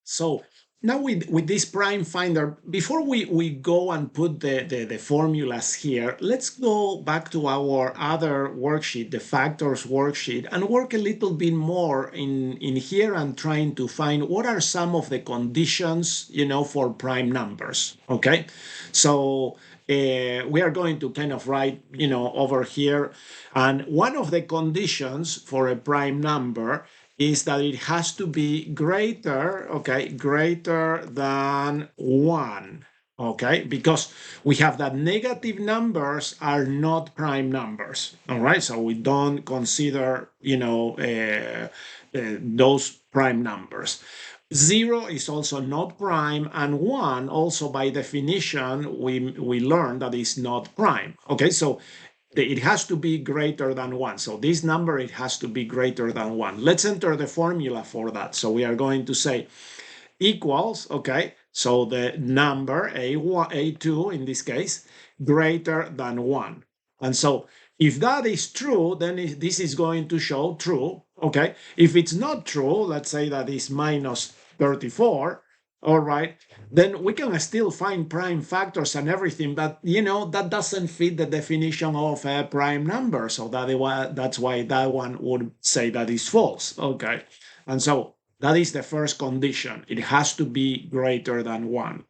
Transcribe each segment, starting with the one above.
So now with this prime finder, before we go and put the formulas here, let's go back to our other worksheet, the factors worksheet, and work a little bit more in here and trying to find what are some of the conditions, for prime numbers. Okay, so we are going to kind of write, over here, and one of the conditions for a prime number is that it has to be greater, okay, greater than 1, okay, because we have that negative numbers are not prime numbers, all right? So we don't consider, those prime numbers. 0 is also not prime, and 1 also by definition we learned that is not prime. Okay, so it has to be greater than 1. So this number, it has to be greater than 1. Let's enter the formula for that. So we are going to say equals, okay, so the number A2 in this case, greater than 1. And so if that is true, then this is going to show true, okay? If it's not true, let's say that is minus 34, all right, then we can still find prime factors and everything, but that doesn't fit the definition of a prime number. So that's why that one would say that is false. Okay, and so that is the first condition. It has to be greater than 1.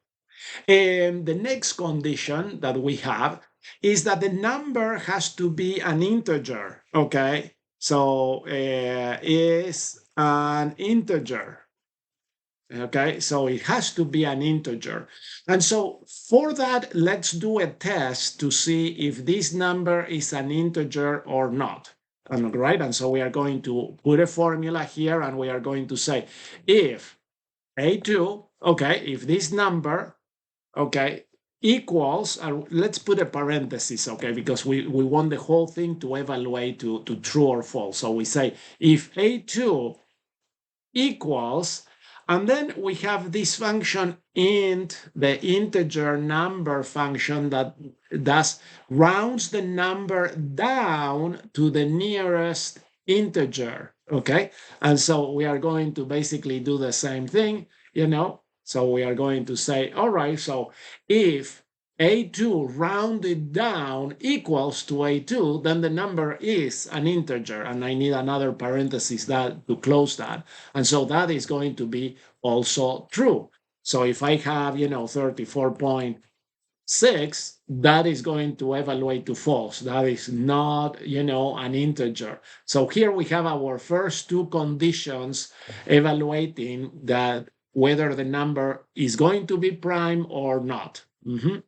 And the next condition that we have is that the number has to be an integer. Okay, so is an integer. Okay, so it has to be an integer. And so for that, let's do a test to see if this number is an integer or not. Right, and so we are going to put a formula here, and we are going to say if A2, okay, if this number, okay, equals, let's put a parenthesis, okay, because we want the whole thing to evaluate to true or false. So we say if A2 equals, and then we have this function int, the integer number function that rounds the number down to the nearest integer, okay? And so we are going to basically do the same thing, So we are going to say, all right, so if A2 rounded down equals to A2, then the number is an integer, and I need another parenthesis to close that. And so that is going to be also true. So if I have, 34.6, that is going to evaluate to false. That is not, an integer. So here we have our first two conditions evaluating that whether the number is going to be prime or not. Mm-hmm.